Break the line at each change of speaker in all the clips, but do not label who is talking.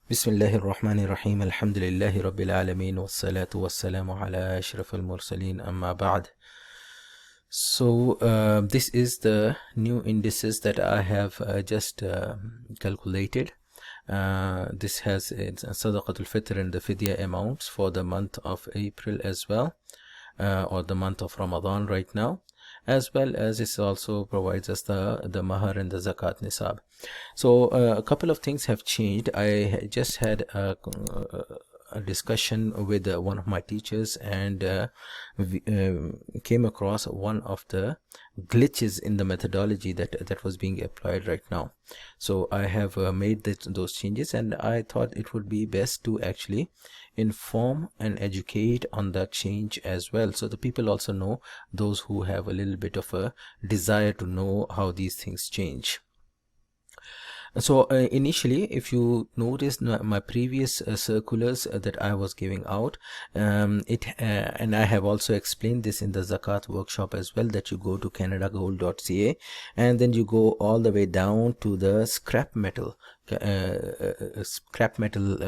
Bismillahir Rahmanir Rahim. Alhamdulillahi Rabbil Alameen. Wassalatu wassalamu ala ashrafil mursaleen. Amma ba'd. So this is the new indices that I have just calculated. This has Sadaqatul Fitr and the Fidya amounts for the month of April as well, or the month of Ramadan right now, as well as it also provides us the mahar and the zakat nisab. So a couple of things have changed. I just had a discussion with one of my teachers, and we came across one of the glitches in the methodology that was being applied right now. So I have made those changes, and I thought it would be best to actually inform and educate on that change as well, so the people also know, those who have a little bit of a desire to know how these things change. So initially, if you notice my previous circulars that I was giving out, and I have also explained this in the Zakat workshop as well, that you go to canadagold.ca and then you go all the way down to the scrap metal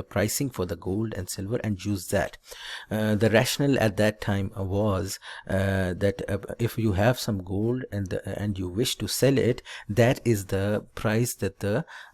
pricing for the gold and silver and use that. The rationale at that time was that if you have some gold and you wish to sell it, that is the price that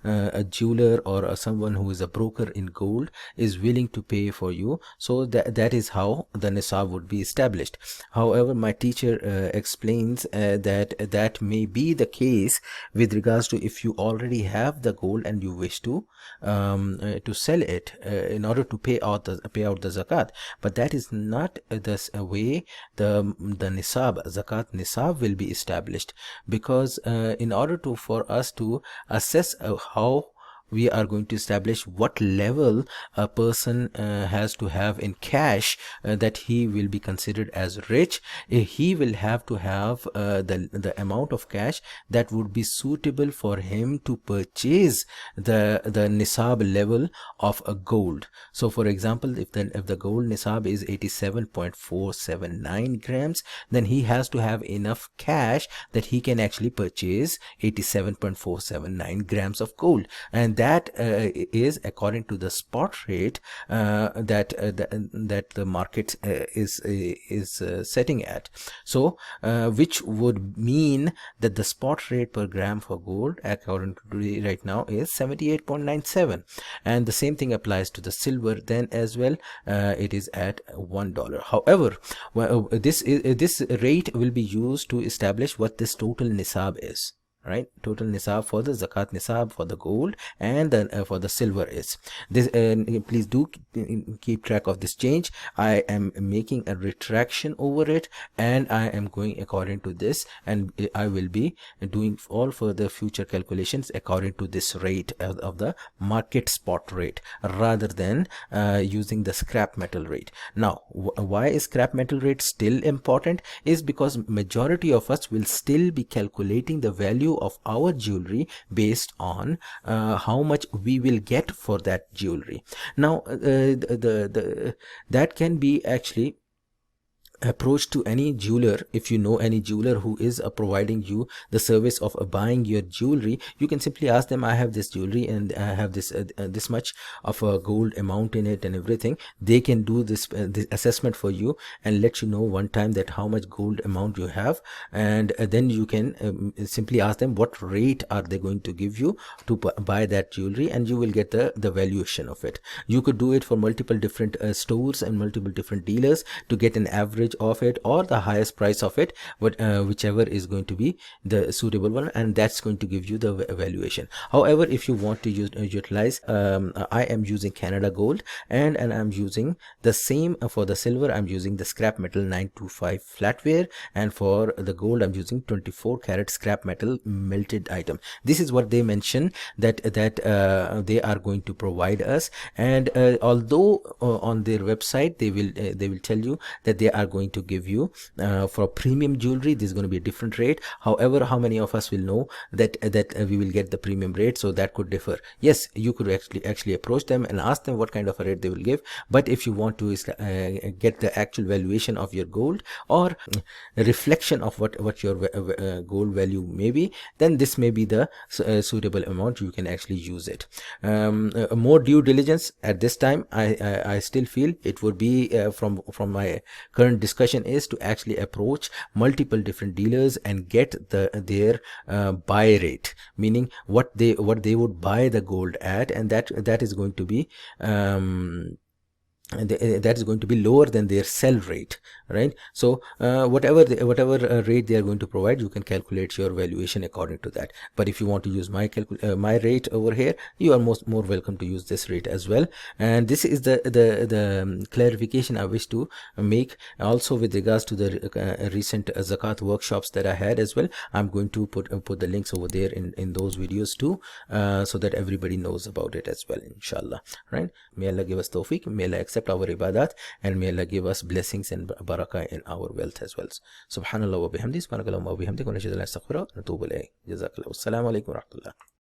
a jeweler or someone who is a broker in gold is willing to pay for you. So that is how the nisab would be established. However, my teacher explains that may be the case with regards to if you already have the gold and you wish to sell it in order to pay out the zakat, but that is not the way the zakat nisab will be established, because in order for us to assess how we are going to establish what level a person has to have in cash that he will be considered as rich. He will have to have the amount of cash that would be suitable for him to purchase the nisab level of a gold. So for example, if the gold nisab is 87.479 grams, then he has to have enough cash that he can actually purchase 87.479 grams of gold, and that is according to the spot rate that the market is setting at. So which would mean that the spot rate per gram for gold according to right now is 78.97, and the same thing applies to the silver then as well. It is at $1. However, this rate will be used to establish what this total nisab is. Right, total nisab for the zakat nisab for the gold and then for the silver is this. Please do keep track of this change. I am making a retraction over it, and I am going according to this, and I will be doing all further future calculations according to this rate of the market spot rate rather than using the scrap metal rate. Now, why is scrap metal rate still important? Is because majority of us will still be calculating the value of our jewelry based on how much we will get for that jewelry. Now that can be actually approach to any jeweler. If you know any jeweler who is providing you the service of buying your jewelry, you can simply ask them, I have this jewelry and I have this much of a gold amount in it and everything. They can do this assessment for you and let you know one time that how much gold amount you have, and then you can simply ask them what rate are they going to give you to buy that jewelry, and you will get the valuation of it. You could do it for multiple different stores and multiple different dealers to get an average of it or the highest price of it, but whichever is going to be the suitable one, and that's going to give you the valuation. However, if you want to utilize, I am using Canada Gold, and I'm using the same for the silver. I'm using the scrap metal 925 flatware, and for the gold I'm using 24 karat scrap metal melted item. This is what they mention that they are going to provide us, and although on their website they will tell you that they are going going to give you for premium jewelry. This is going to be a different rate. However, how many of us will know that we will get the premium rate? So that could differ. Yes, you could actually approach them and ask them what kind of a rate they will give. But if you want to get the actual valuation of your gold, or a reflection of what your gold value may be, then this may be the suitable amount. You can actually use it. More due diligence at this time, I still feel it would be from my current discussion, is to actually approach multiple different dealers and get their buy rate, meaning what they would buy the gold at, and that is going to be that is going to be lower than their sell rate, right? So whatever rate they are going to provide, you can calculate your valuation according to that. But if you want to use my rate over here, you are more welcome to use this rate as well. And this is the clarification I wish to make. Also, with regards to the recent zakat workshops that I had as well, I'm going to put the links over there in those videos too, so that everybody knows about it as well, inshallah. Right? May Allah give us tawfiq, may Allah accept our ibadat, and may Allah give us blessings and barakah in our wealth as well. Subhanallah wa bihamdi, subhanakallah wa bihamdi, wa nashhadu an la ilaha illa anta, astaghfiruka wa atubu ilayk. Jazakallah. Assalamu alaikum wa rahmatullah.